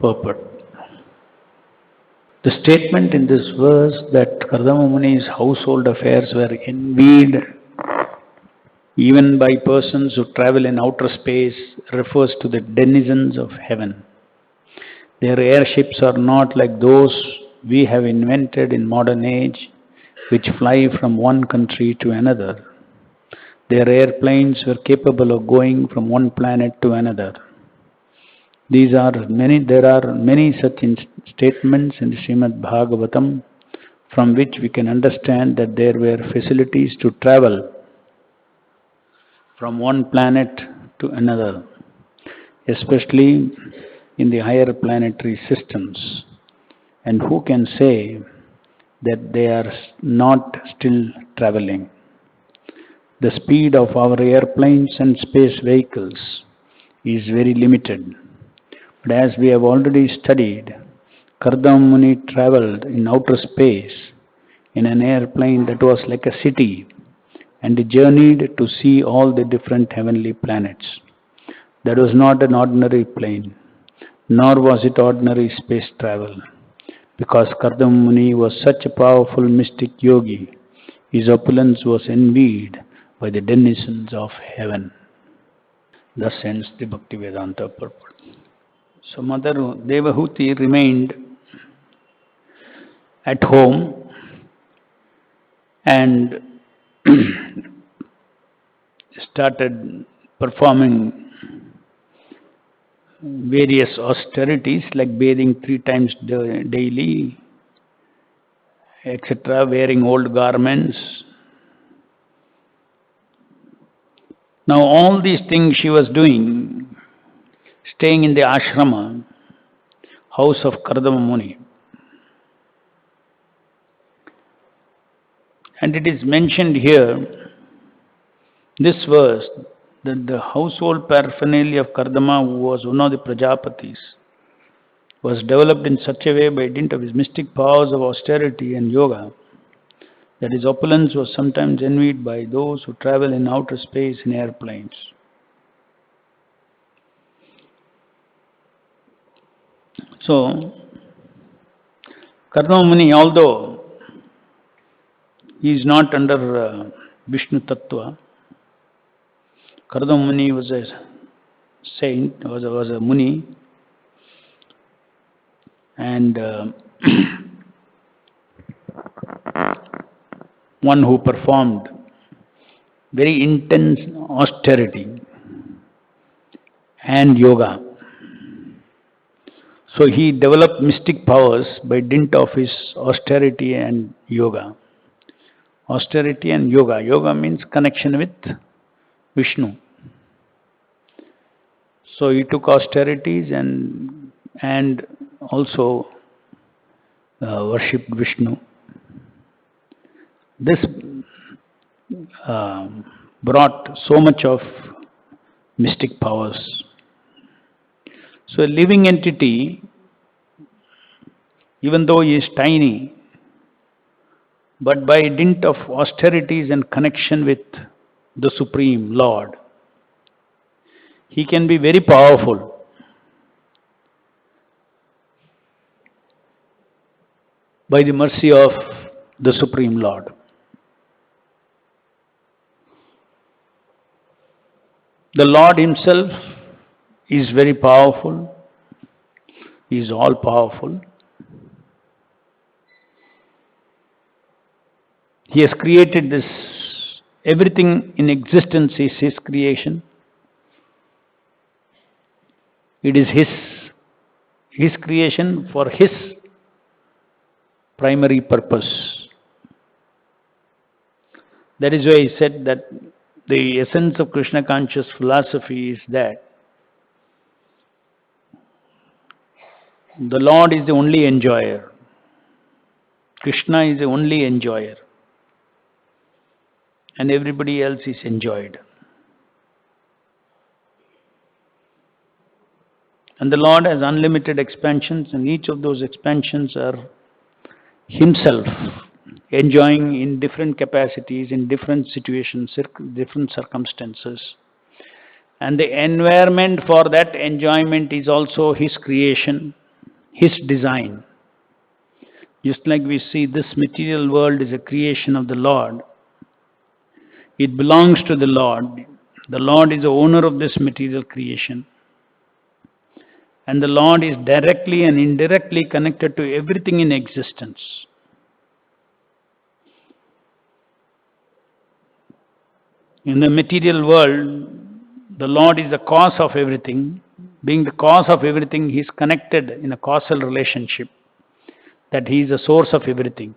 Purport. The statement in this verse that Kardama Muni's household affairs were envied even by persons who travel in outer space refers to the denizens of heaven. Their airships are not like those we have invented in modern age, which fly from one country to another. Their airplanes were capable of going from one planet to another. There are many such statements in Srimad Bhagavatam from which we can understand that there were facilities to travel from one planet to another, especially in the higher planetary systems. And who can say that they are not still traveling? The speed of our airplanes and space vehicles is very limited. But as we have already studied, Kardama Muni traveled in outer space in an airplane that was like a city, and he journeyed to see all the different heavenly planets. That was not an ordinary plane, nor was it ordinary space travel, because Kardama Muni was such a powerful mystic yogi. His opulence was envied by the denizens of heaven. Thus ends the Bhaktivedanta purport. So Mother Devahuti remained at home and started performing various austerities like bathing 3 times daily, etc., wearing old garments. Now all these things she was doing, staying in the ashrama, house of Kardama Muni. And it is mentioned here, this verse, that the household paraphernalia of Kardama, who was one of the Prajapatis, was developed in such a way by dint of his mystic powers of austerity and yoga, that his opulence was sometimes envied by those who travel in outer space in airplanes. So, Kardama Muni, although he is not under Vishnu Tattva, Kardama Muni was a saint, was a Muni, and one who performed very intense austerity and yoga. So he developed mystic powers by dint of his austerity and yoga. Austerity and yoga. Yoga means connection with Vishnu. So he took austerities and also worshipped Vishnu. This brought so much of mystic powers. So a living entity, even though he is tiny, but by dint of austerities and connection with the Supreme Lord, he can be very powerful. By the mercy of the Supreme Lord. The Lord Himself is very powerful. He is all powerful. He has created this, everything in existence is His creation. It is His creation for His primary purpose. That is why He said that the essence of Krishna conscious philosophy is that the Lord is the only enjoyer. Krishna is the only enjoyer. And everybody else is enjoyed. And the Lord has unlimited expansions, and each of those expansions are Himself enjoying in different capacities, in different situations, different circumstances. And the environment for that enjoyment is also His creation. His design. Just like we see this material world is a creation of the Lord, it belongs to the Lord. The Lord is the owner of this material creation. And the Lord is directly and indirectly connected to everything in existence. In the material world, the Lord is the cause of everything. Being the cause of everything, He is connected in a causal relationship, that He is the source of everything.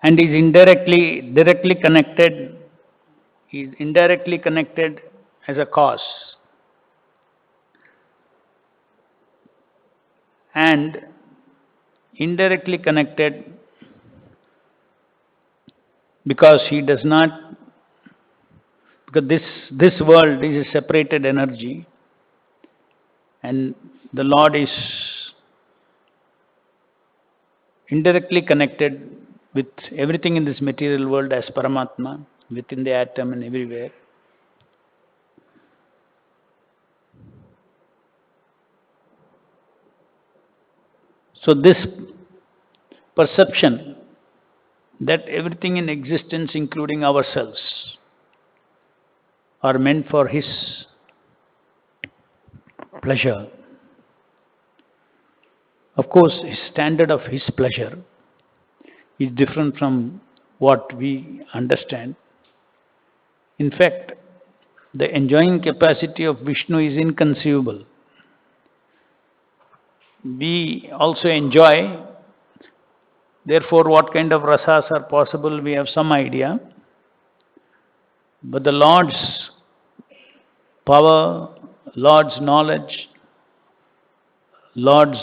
And is directly connected, He is indirectly connected as a cause. And indirectly connected because He does not, because this world is a separated energy, and the Lord is indirectly connected with everything in this material world as Paramatma, within the atom and everywhere. So this perception that everything in existence, including ourselves, are meant for His pleasure. Of course, His standard of His pleasure is different from what we understand. In fact, the enjoying capacity of Vishnu is inconceivable. We also enjoy, therefore what kind of rasas are possible, we have some idea. But the Lord's power, Lord's knowledge, Lord's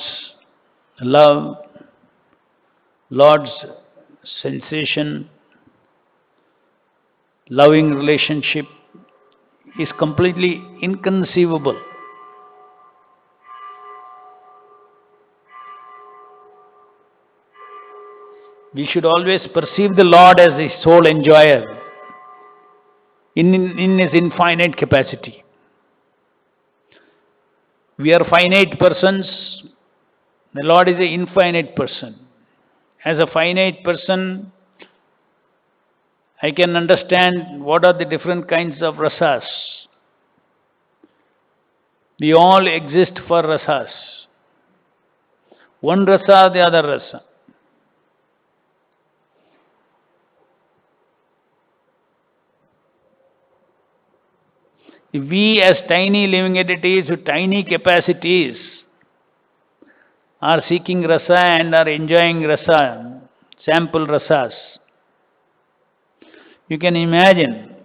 love, Lord's sensation, loving relationship is completely inconceivable. We should always perceive the Lord as the sole enjoyer in His infinite capacity. We are finite persons, the Lord is an infinite person. As a finite person, I can understand what are the different kinds of rasas. We all exist for rasas. One rasa, the other rasa. If we as tiny living entities with tiny capacities are seeking rasa and are enjoying rasa, sample rasas, you can imagine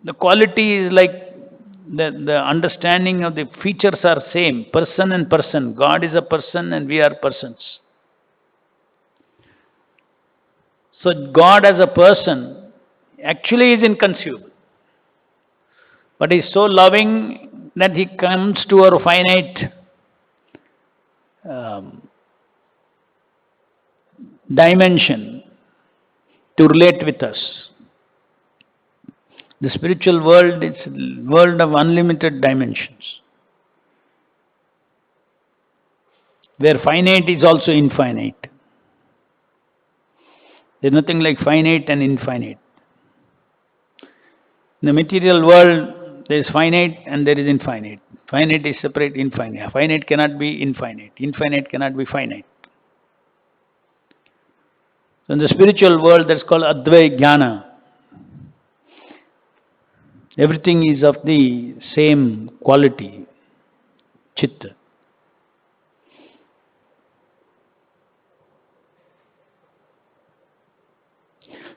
the quality is like the understanding of the features are same, person and person. God is a person and we are persons. So God as a person actually is inconceivable. But He is so loving that He comes to our finite dimension to relate with us. The spiritual world is a world of unlimited dimensions, where finite is also infinite. There is nothing like finite and infinite. In the material world, there is finite and there is infinite. Finite is separate, infinite. Finite cannot be infinite. Infinite cannot be finite. So in the spiritual world, that's called Advai Jnana. Everything is of the same quality, Chitta.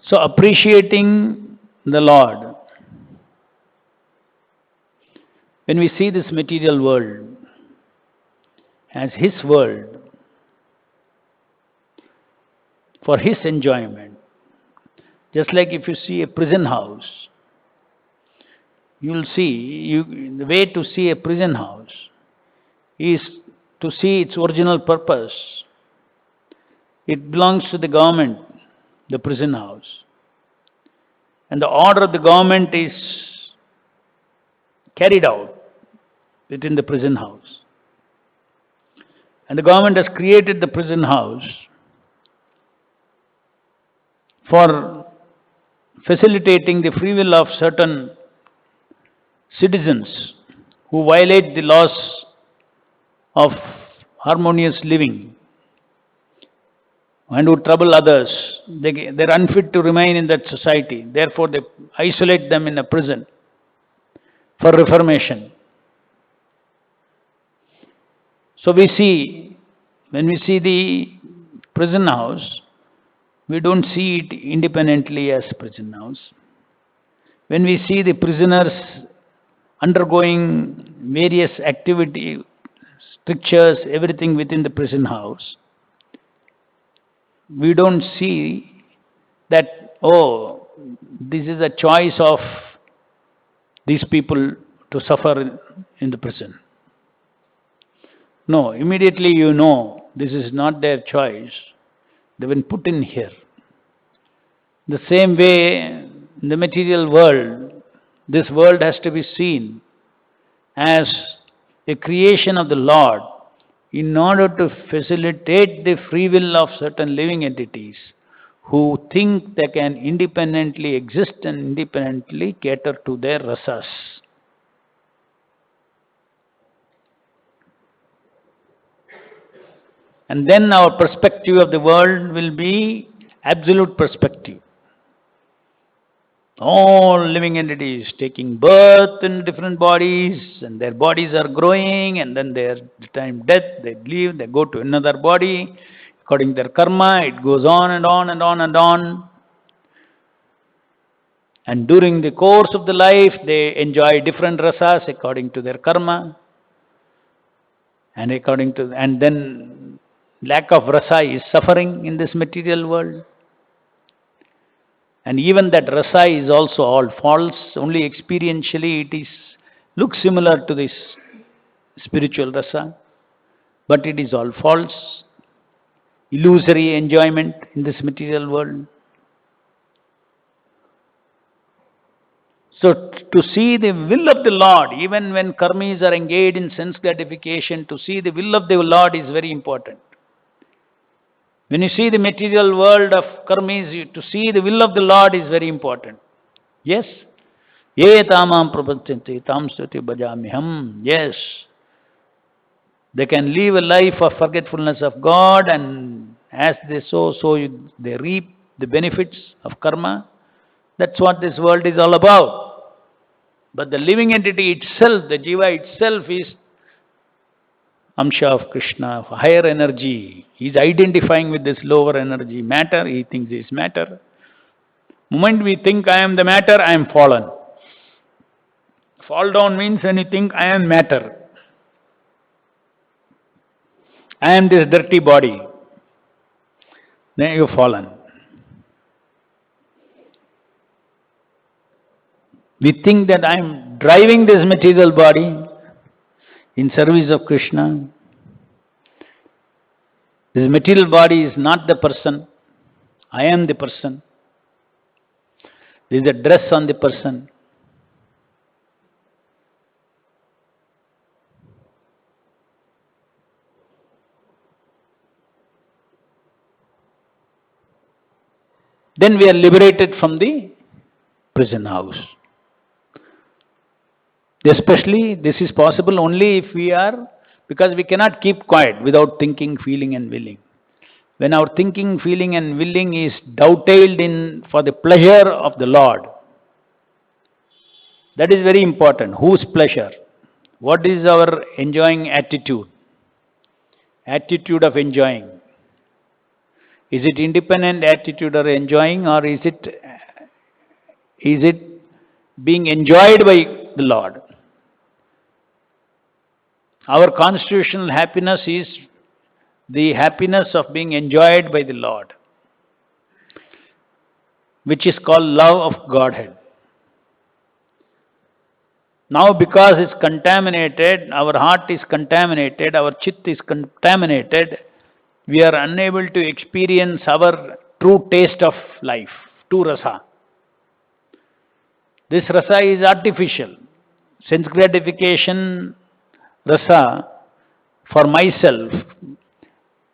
So appreciating the Lord, when we see this material world as His world, for His enjoyment, just like if you see a prison house, you will see, the way to see a prison house is to see its original purpose. It belongs to the government, the prison house. And the order of the government is carried out within the prison house. And the government has created the prison house for facilitating the free will of certain citizens who violate the laws of harmonious living and who trouble others. They're unfit to remain in that society. Therefore, they isolate them in a prison for reformation. So we see, when we see the prison house, we don't see it independently as prison house. When we see the prisoners undergoing various activity, strictures, everything within the prison house, we don't see that, oh, this is a choice of these people to suffer in the prison. No, immediately you know this is not their choice. They've been put in here. The same way, in the material world, this world has to be seen as a creation of the Lord in order to facilitate the free will of certain living entities who think they can independently exist and independently cater to their rasas. And then our perspective of the world will be absolute perspective. All living entities taking birth in different bodies, and their bodies are growing, and then the time death, they leave, they go to another body. According to their karma, it goes on and on and on and on. And during the course of the life, they enjoy different rasas according to their karma. And then lack of rasa is suffering in this material world. And even that rasa is also all false. Only experientially it looks similar to this spiritual rasa, but it is all false. Illusory enjoyment in this material world. So to see the will of the Lord, even when karmis are engaged in sense gratification, to see the will of the Lord is very important. When you see the material world of karmis, to see the will of the Lord is very important. Yes? Ye tamam prabhachanti tam stuti bhajamiham. Yes. They can live a life of forgetfulness of God, and as they sow, they reap the benefits of karma. That's what this world is all about. But the living entity itself, the jiva itself, is Amsha of Krishna, of higher energy. He is identifying with this lower energy matter. He thinks he is matter. Moment we think I am the matter, I am fallen. Fall down means when you think I am matter. I am this dirty body. Then you have fallen. We think that I am driving this material body in service of Krishna. This material body is not the person. I am the person. There is a dress on the person. Then we are liberated from the prison house. Especially, this is possible only if because we cannot keep quiet without thinking, feeling and willing. When our thinking, feeling and willing is dovetailed in for the pleasure of the Lord, that is very important. Whose pleasure? What is our enjoying attitude? Attitude of enjoying. Is it independent attitude of enjoying, or is it being enjoyed by the Lord? Our constitutional happiness is the happiness of being enjoyed by the Lord, which is called love of Godhead. Now because it's contaminated, our heart is contaminated, our chit is contaminated, we are unable to experience our true taste of life, true rasa. This rasa is artificial. Sense gratification rasa for myself,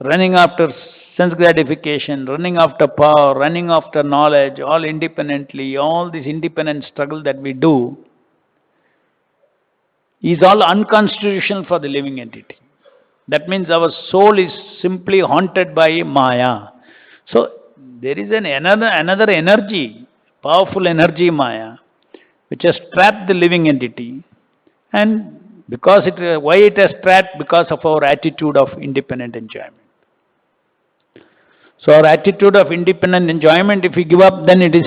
running after sense gratification, running after power, running after knowledge, all independently, all this independent struggle that we do is all unconstitutional for the living entity. That means our soul is simply haunted by Maya. So there is another energy, powerful energy Maya, which has trapped the living entity. And because why it has trapped? Because of our attitude of independent enjoyment. So our attitude of independent enjoyment, if we give up, then it is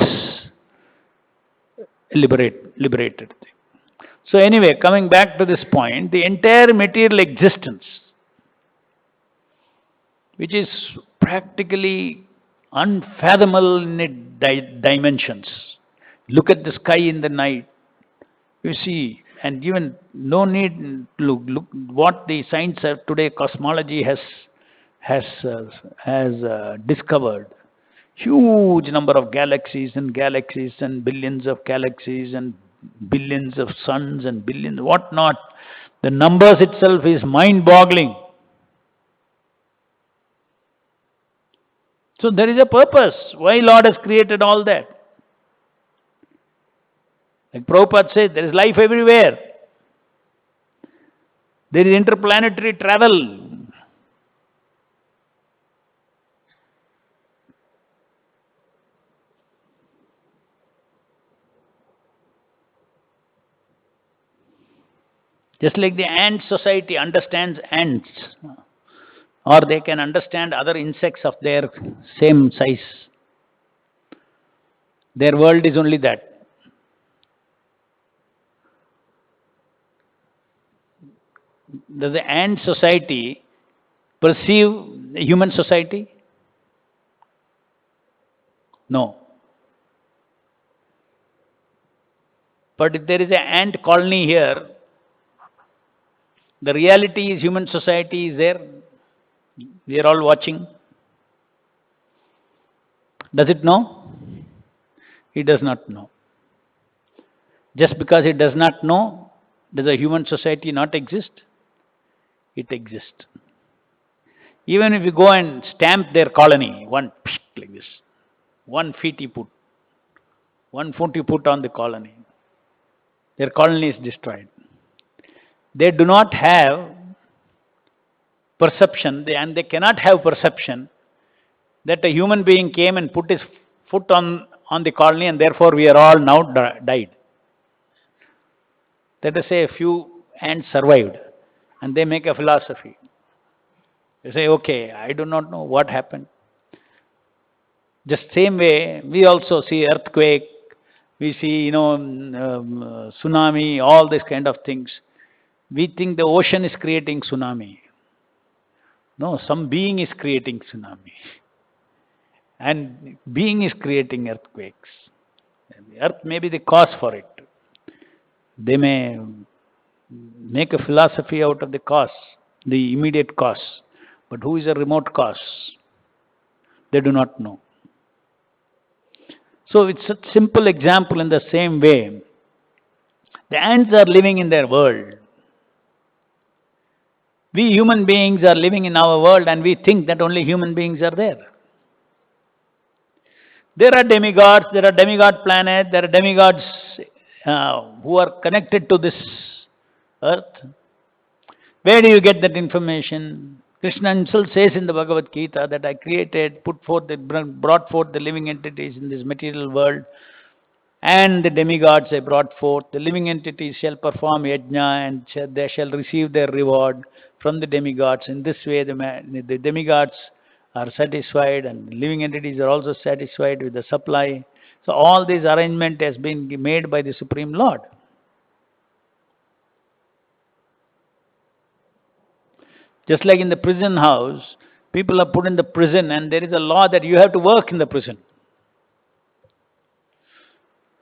liberated. So anyway, coming back to this point, the entire material existence, which is practically unfathomable in its dimensions. Look at the sky in the night, you see, and even no need to look what the science of today, cosmology has discovered. Huge number of galaxies and billions of galaxies and billions of suns and billions whatnot. The numbers itself is mind-boggling. So there is a purpose why Lord has created all that. Like Prabhupada says, there is life everywhere. There is interplanetary travel. Just like the ant society understands ants, or they can understand other insects of their same size. Their world is only that. Does the ant society perceive the human society? No. But if there is an ant colony here, the reality is human society is there. We are all watching. Does it know? It does not know. Just because it does not know, does a human society not exist? It exists. Even if you go and stamp their colony, one like this, 1 feet you put, 1 foot you put on the colony, their colony is destroyed. They do not have perception, and they cannot have perception that a human being came and put his foot on the colony and therefore we are all now died. Let us say a few ants survived and they make a philosophy. They say, okay, I do not know what happened. Just same way, we also see earthquake, we see, tsunami, all these kind of things. We think the ocean is creating tsunami. No, some being is creating tsunami. And being is creating earthquakes. The earth may be the cause for it. They may make a philosophy out of the cause, the immediate cause. But who is a remote cause? They do not know. So it's a simple example in the same way. The ants are living in their world. We human beings are living in our world and we think that only human beings are there. There are demigods, there are demigod planets, there are demigods who are connected to this earth. Where do you get that information? Krishna himself says in the Bhagavad Gita that I brought forth the living entities in this material world, and the demigods I brought forth. The living entities shall perform yajna and they shall receive their reward from the demigods. In this way the demigods are satisfied and living entities are also satisfied with the supply. So all this arrangement has been made by the Supreme Lord. Just like in the prison house, people are put in the prison and there is a law that you have to work in the prison.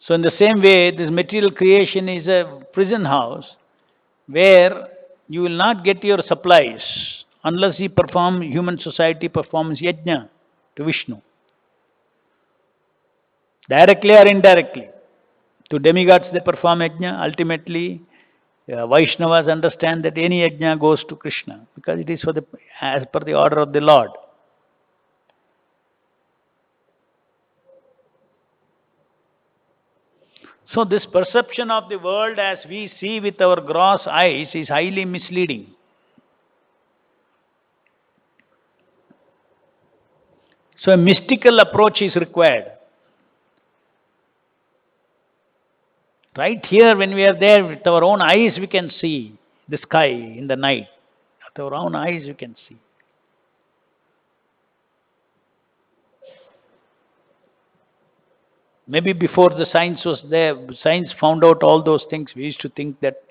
So in the same way, this material creation is a prison house where you will not get your supplies unless human society performs yajna to Vishnu. Directly or indirectly. To demigods they perform yajna. Ultimately, Vaishnavas understand that any yajna goes to Krishna because it is for as per the order of the Lord. So this perception of the world as we see with our gross eyes is highly misleading. So a mystical approach is required. Right here, when we are there with our own eyes, we can see the sky in the night. With our own eyes, we can see. Maybe before the science was there, science found out all those things. We used to think that,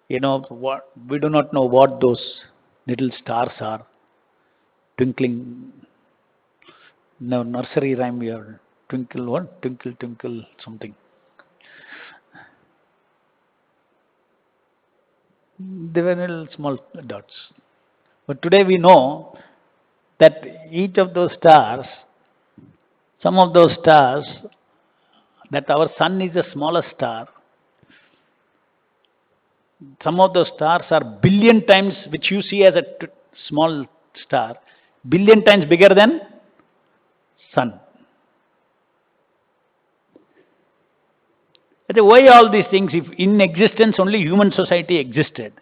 what we do not know what those little stars are twinkling. No, nursery rhyme we are twinkle what? Twinkle, twinkle, something. They were little small dots. But today we know that each of those stars, some of those stars, that our sun is the smallest star. Some of those stars are billion times, which you see as a small star, billion times bigger than sun. Why all these things? If in existence only human society existed,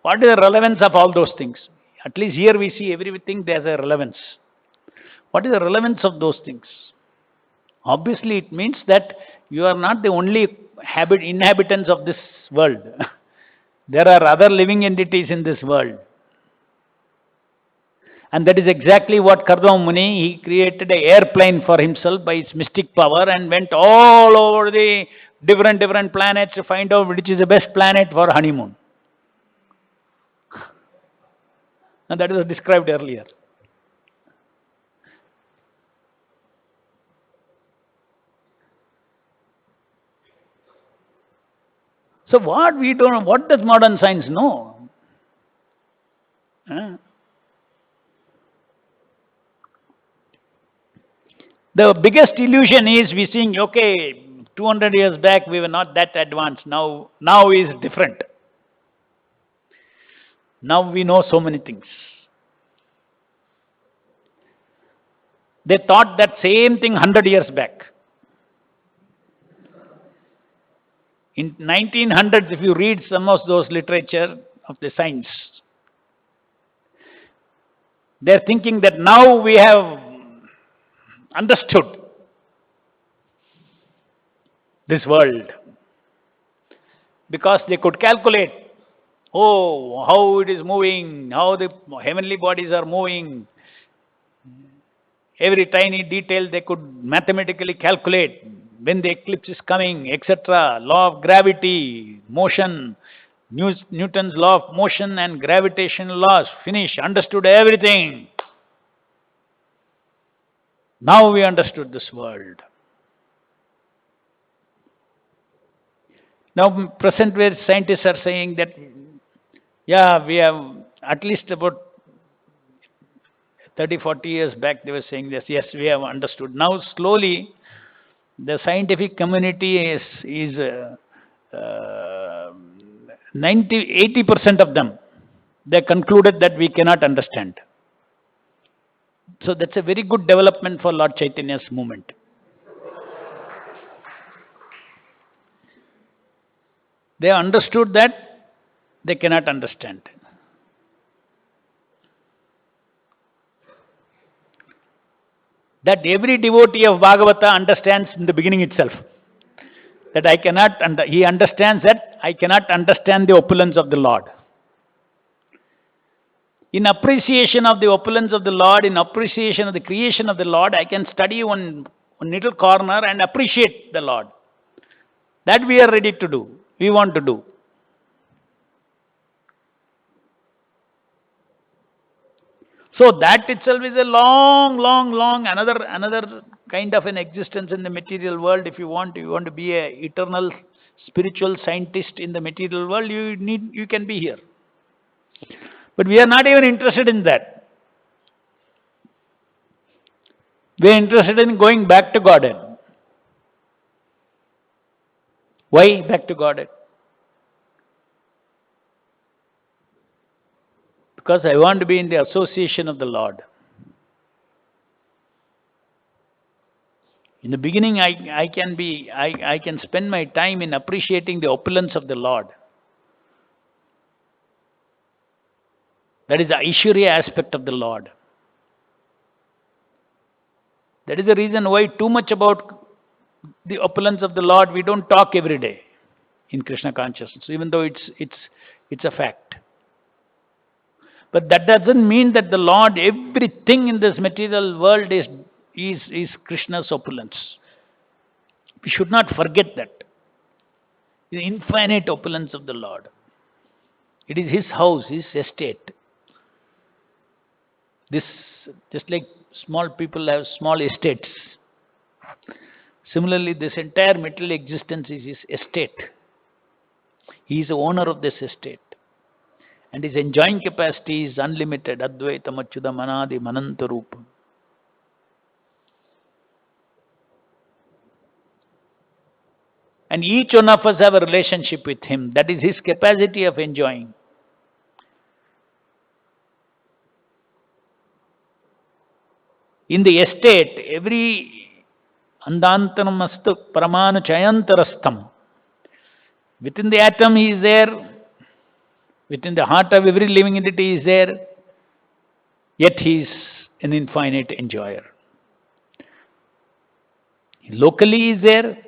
what is the relevance of all those things? At least here we see everything there's a relevance. What is the relevance of those things? Obviously it means that you are not the only inhabitants of this world. There are other living entities in this world. And that is exactly what Kardama Muni, he created an airplane for himself by his mystic power and went all over the different planets to find out which is the best planet for honeymoon. And that was described earlier. So what we don't know, what does modern science know? The biggest illusion is we think, okay, 200 years back we were not that advanced. Now is different. Now we know so many things. They thought that same thing 100 years back. In 1900s, if you read some of those literature of the science, they're thinking that now we have understood this world. Because they could calculate, how it is moving, how the heavenly bodies are moving. Every tiny detail they could mathematically calculate. When the eclipse is coming, etc. Law of gravity, motion, Newton's law of motion and gravitational laws, finish, understood everything. Now we understood this world. Now present where scientists are saying that, we have at least about 30, 40 years back they were saying this, yes, we have understood. Now slowly the scientific community is 80% of them, they concluded that we cannot understand. So that's a very good development for Lord Chaitanya's movement. They understood that they cannot understand. That every devotee of Bhagavata understands in the beginning itself. That he understands that I cannot understand the opulence of the Lord. In appreciation of the opulence of the Lord, in appreciation of the creation of the Lord, I can study one little corner and appreciate the Lord. That we are ready to do. We want to do. So that itself is a long, another kind of an existence in the material world. If you want to be an eternal spiritual scientist in the material world, you can be here. But we are not even interested in that. We are interested in going back to Godhead. Why back to Godhead? Because I want to be in the association of the Lord. In the beginning, I can spend my time in appreciating the opulence of the Lord. That is the Aishwarya aspect of the Lord. That is the reason why too much about the opulence of the Lord we don't talk every day in Krishna consciousness, even though it's a fact. But that doesn't mean that the Lord, everything in this material world is Krishna's opulence. We should not forget that. The infinite opulence of the Lord. It is His house, His estate. This, just like small people have small estates. Similarly, this entire material existence is His estate. He is the owner of this estate. And His enjoying capacity is unlimited. Advaitam Achyudam Anadi Mananta Rupam. And each one of us have a relationship with Him. That is His capacity of enjoying. In the estate, every Andantanamastu Paramanu Chayantarastam. Within the atom He is there. Within the heart of every living entity He is there. Yet He is an infinite enjoyer. Locally He is there.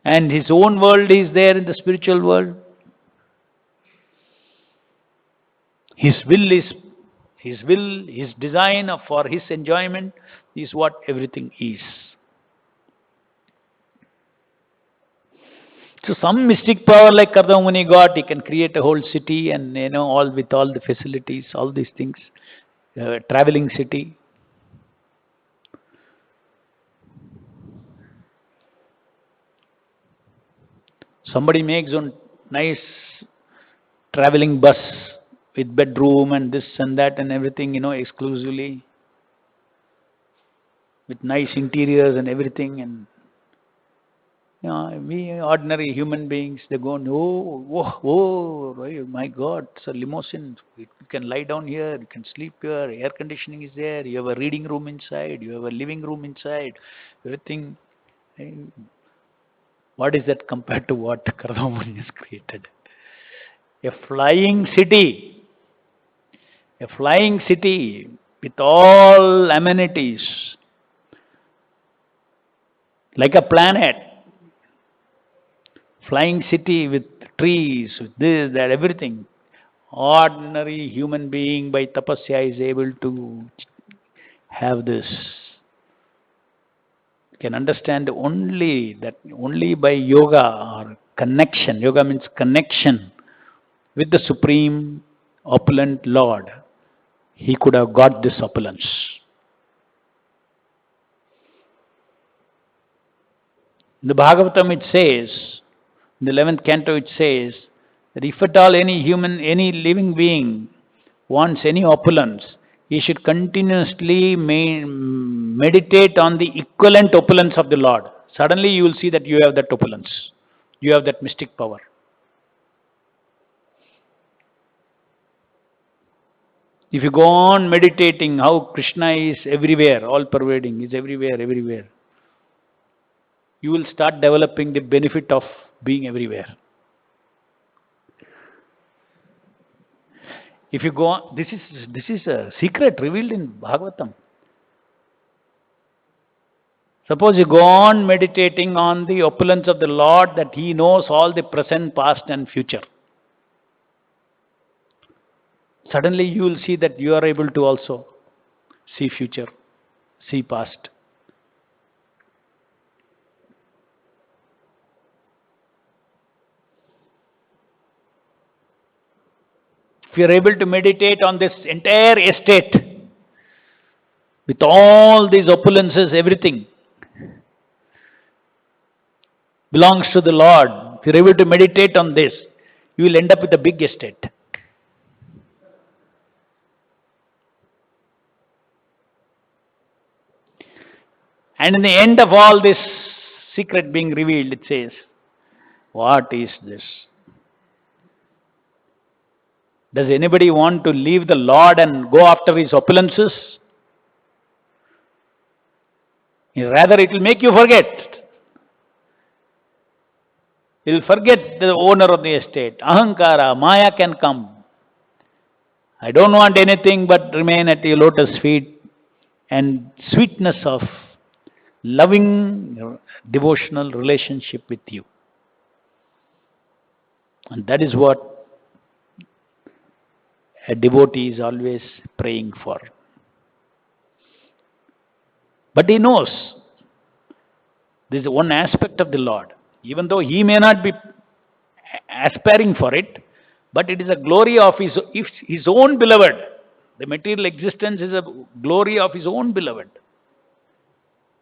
And His own world is there in the spiritual world. His will, His design for His enjoyment is what everything is. So some mystic power like Kardama Muni got, he can create a whole city and all with all the facilities, all these things, traveling city. Somebody makes a nice traveling bus with bedroom and this and that and everything, exclusively. With nice interiors and everything. And we ordinary human beings, they go, my God, it's a limousine. You can lie down here, you can sleep here, air conditioning is there, you have a reading room inside, you have a living room inside, everything. What is that compared to what Kardama Muni has created? A flying city with all amenities, like a planet. Flying city with trees, with this, that, everything. Ordinary human being by tapasya is able to have this. Can understand only by yoga or connection. Yoga means connection with the Supreme Opulent Lord. He could have got this opulence. In the Bhagavatam it says, in the 11th canto it says, that if at all any living being wants any opulence, he should continuously meditate on the equivalent opulence of the Lord. Suddenly you will see that you have that opulence. You have that mystic power. If you go on meditating how Krishna is everywhere, all pervading, is everywhere, you will start developing the benefit of being everywhere. If you go on, this is a secret revealed in Bhagavatam. Suppose you go on meditating on the opulence of the Lord, that He knows all the present, past and future. Suddenly you will see that you are able to also see future, see past. If you are able to meditate on this entire estate, with all these opulences, everything belongs to the Lord. If you are able to meditate on this, you will end up with a big estate. And in the end of all this secret being revealed, it says, what is this? Does anybody want to leave the Lord and go after his opulences? Rather, it will make you forget. You'll forget the owner of the estate. Ahankara, Maya can come. I don't want anything but remain at your lotus feet and sweetness of loving devotional relationship with you. And that is what a devotee is always praying for. But he knows this is one aspect of the Lord. Even though he may not be aspiring for it, but it is a glory of his own beloved. The material existence is a glory of his own beloved.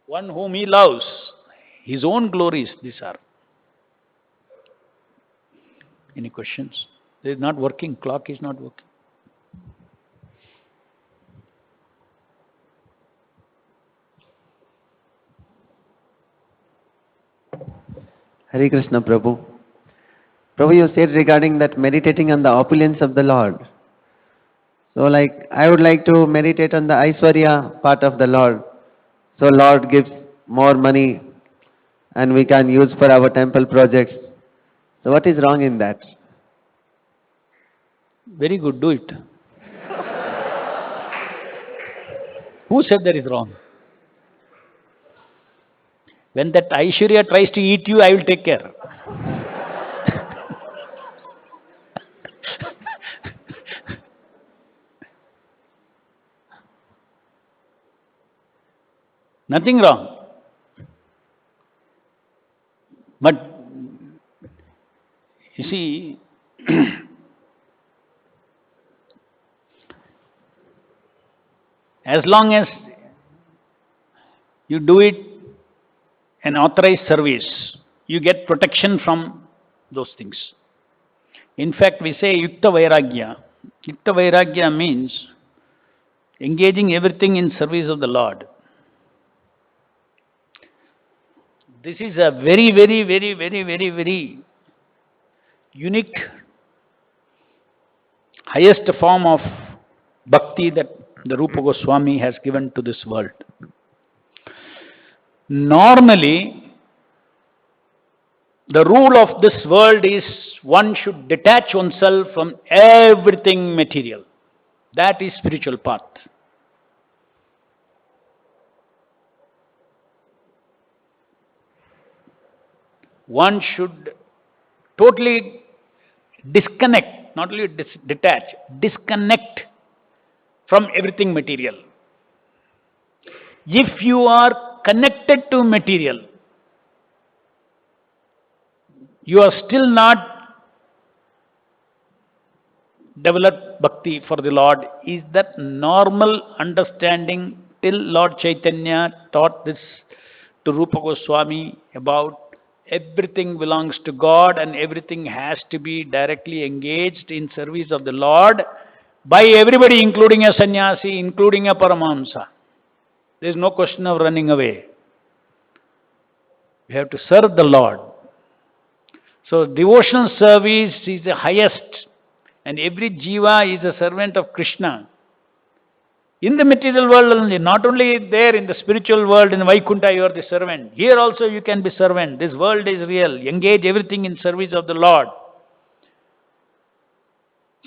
One whom he loves. His own glories, these are. Any questions? It is not working. Clock is not working. Hare Krishna, Prabhu. Prabhu, you said regarding that meditating on the opulence of the Lord. So I would like to meditate on the Aishwarya part of the Lord. So Lord gives more money and we can use for our temple projects. So what is wrong in that? Very good, do it. Who said that is wrong? When that Aishwarya tries to eat you, I will take care. Nothing wrong. But, you see, as long as you do it an authorized service, you get protection from those things. In fact, we say Yukta Vairagya. Yukta Vairagya means engaging everything in service of the Lord. This is a very, very, very, very, very, very unique, highest form of bhakti that the Rupa Goswami has given to this world. Normally, the rule of this world is one should detach oneself from everything material. That is spiritual path. One should totally disconnect, not only detach, disconnect from everything material. If you are connected to material, you are still not developed bhakti for the Lord. Is that normal understanding till Lord Chaitanya taught this to Rupa Goswami about everything belongs to God and everything has to be directly engaged in service of the Lord by everybody, including a sannyasi, including a paramahamsa. There is no question of running away. We have to serve the Lord. So devotional service is the highest, and every jiva is a servant of Krishna. In the material world only, not only there in the spiritual world, in Vaikuntha you are the servant. Here also you can be servant. This world is real. Engage everything in service of the Lord.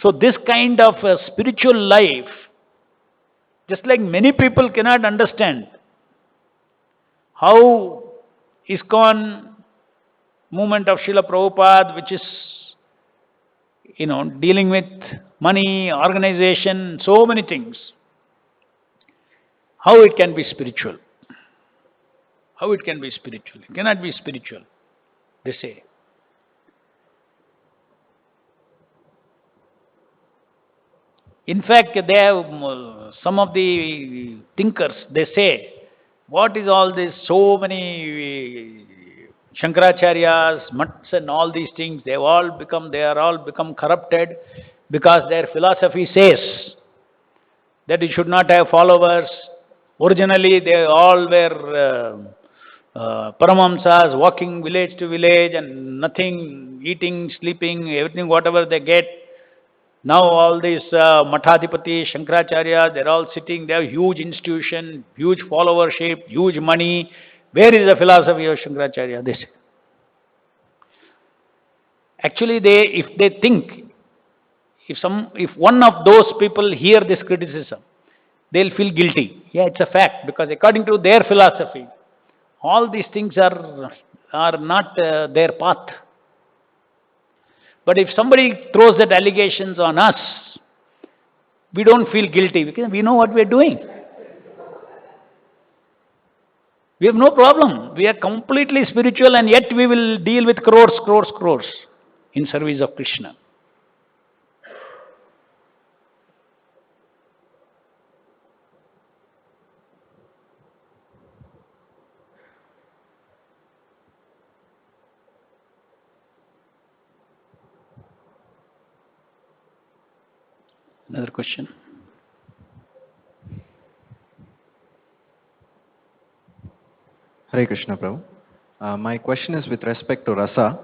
So this kind of a spiritual life, just like many people cannot understand how ISKCON movement of Srila Prabhupada, which is, dealing with money, organization, so many things, how it can be spiritual? How it can be spiritual? It cannot be spiritual, they say. In fact, they have some of the thinkers, they say, what is all this, so many Shankaracharyas, Mats and all these things, they are all become corrupted because their philosophy says that you should not have followers. Originally, they all were Paramahamsas walking village to village and nothing, eating, sleeping, everything, whatever they get. Now all these Mathadipati, Shankaracharya, they're all sitting, they have huge institution, huge followership, huge money. Where is the philosophy of Shankaracharya? They say. Actually, if they think, if one of those people hear this criticism, they'll feel guilty. Yeah, it's a fact, because according to their philosophy, all these things are not their path. But if somebody throws that allegations on us, we don't feel guilty because we know what we are doing. We have no problem. We are completely spiritual, and yet we will deal with crores in service of Krishna. Another question? Hare Krishna, Prabhu. My question is with respect to rasa.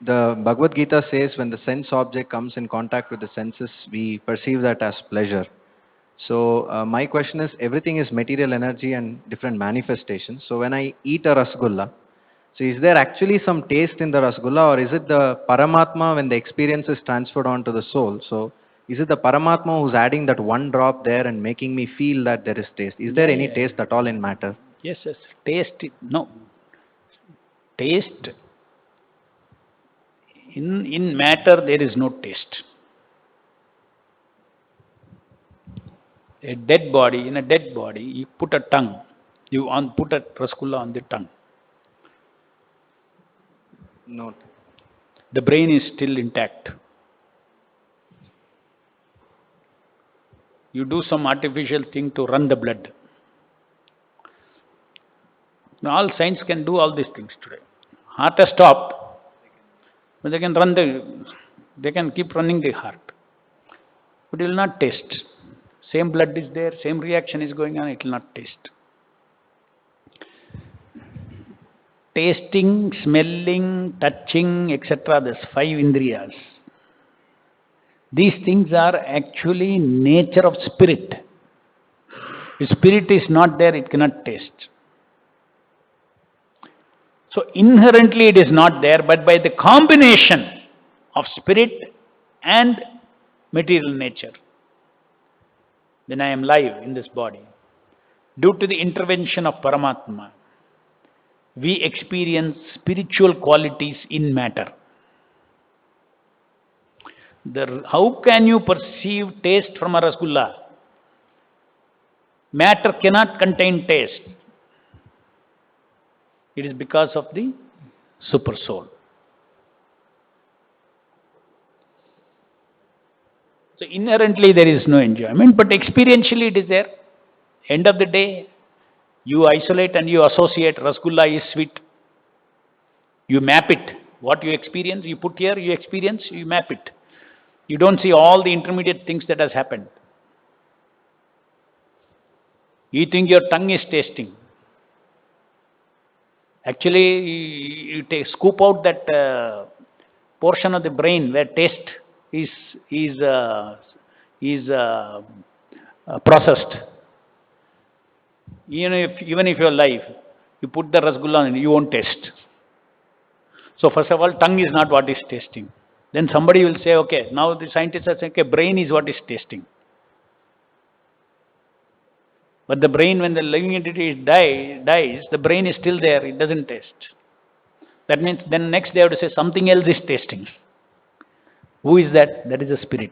The Bhagavad Gita says when the sense object comes in contact with the senses, we perceive that as pleasure. So my question is, everything is material energy and different manifestations. So when I eat a rasgulla, so is there actually some taste in the rasgulla, or is it the Paramatma when the experience is transferred onto the soul? So is it the Paramatma who's adding that one drop there and making me feel that there is taste? Is there any taste at all in matter? Yes. Taste, no. Taste, in matter there is no taste. In a dead body, you put a tongue, put a rasgulla on the tongue. No. The brain is still intact. You do some artificial thing to run the blood. Now, all science can do all these things today. Heart has stopped, but they can keep running the heart. But it will not taste. Same blood is there, same reaction is going on, it will not taste. Tasting, smelling, touching, etc., there's 5 indriyas. These things are actually nature of spirit. If spirit is not there, it cannot taste. So inherently it is not there, but by the combination of spirit and material nature, when I am live in this body, due to the intervention of Paramatma, we experience spiritual qualities in matter. How can you perceive taste from a rasgulla? Matter cannot contain taste. It is because of the super soul. So inherently there is no enjoyment, but experientially it is there. End of the day, you isolate and you associate rasgulla is sweet. You map it. What you experience, you put here, you experience, you map it. You don't see all the intermediate things that has happened. You think your tongue is tasting. Actually, you scoop out that portion of the brain where taste is processed. Even if you are live, you put the rasgulla on, you won't taste. So first of all, tongue is not what is tasting. Then somebody will say, okay, now the scientists are saying, okay, brain is what is tasting. But the brain, when the living entity dies, the brain is still there, it doesn't taste. That means then next they have to say something else is tasting. Who is that? That is the spirit.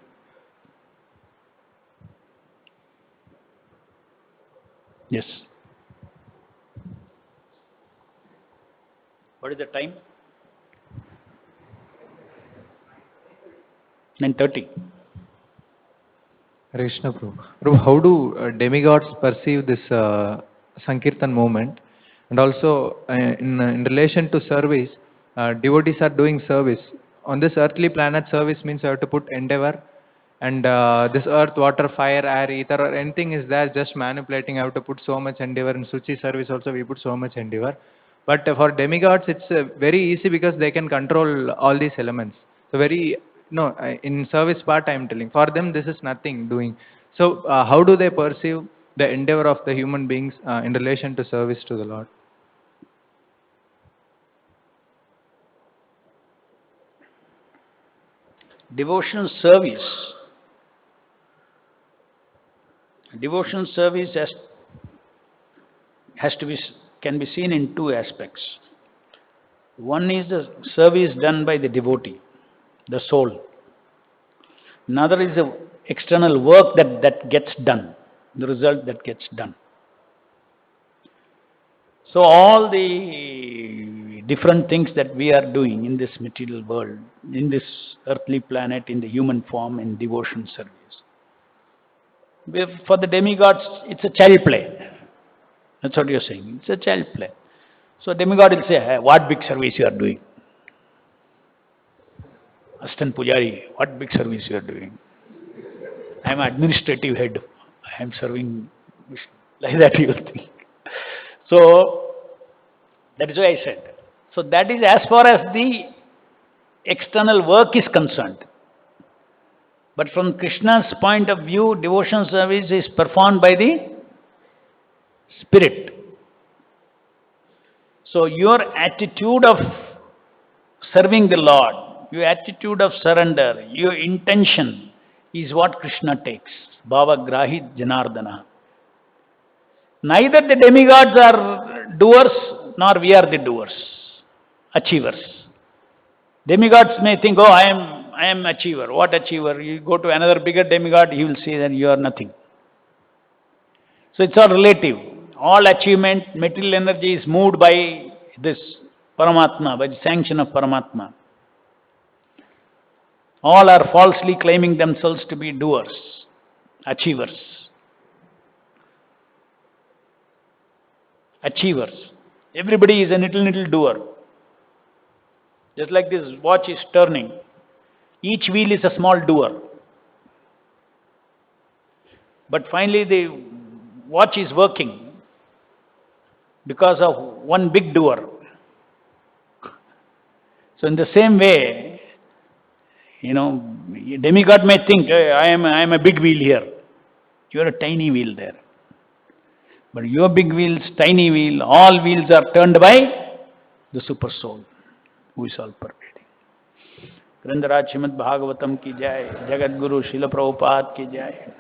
Yes. What is the time? 9:30. Hare Krishna, Prabhu. Prabhu, how do demigods perceive this Sankirtan movement? And also, in relation to service, devotees are doing service. On this earthly planet, service means you have to put endeavor. And this earth, water, fire, air, ether, or anything is there, just manipulating. I have to put so much endeavor. In Suchi service also, we put so much endeavor. But for demigods, it's very easy because they can control all these elements. So very No, in service part I am telling. For them this is nothing doing. So how do they perceive the endeavor of the human beings in relation to service to the Lord? Devotional service. Devotional service can be seen in two aspects. One is the service done by the devotee, the soul. Another is the external work that gets done, the result that gets done. So all the different things that we are doing in this material world, in this earthly planet, in the human form, in devotion service, for the demigods, it's a child play. That's what you're saying. It's a child play. So demigod will say, hey, what big service you are doing? Assistant Pujari, what big service you are doing? I am administrative head. I am serving, like that you will think. So, that is why I said. So that is as far as the external work is concerned. But from Krishna's point of view, devotion service is performed by the spirit. So your attitude of serving the Lord, your attitude of surrender, your intention is what Krishna takes. Bhava Grahi Janardana. Neither the demigods are doers, nor we are the doers, achievers. Demigods may think, oh, I am achiever. What achiever? You go to another bigger demigod, he will say that you are nothing. So it's all relative. All achievement, material energy is moved by this Paramatma, by the sanction of Paramatma. All are falsely claiming themselves to be doers, achievers. Achievers. Everybody is a little doer. Just like this watch is turning. Each wheel is a small doer. But finally the watch is working because of one big doer. So in the same way, demigod may think, I am a big wheel here. You are a tiny wheel there. But your big wheels, tiny wheel, all wheels are turned by the super soul, who is all pervading. Grandharaj Srimad Bhagavatam ki jai, Jagat Guru Srila Prabhupada ki jai.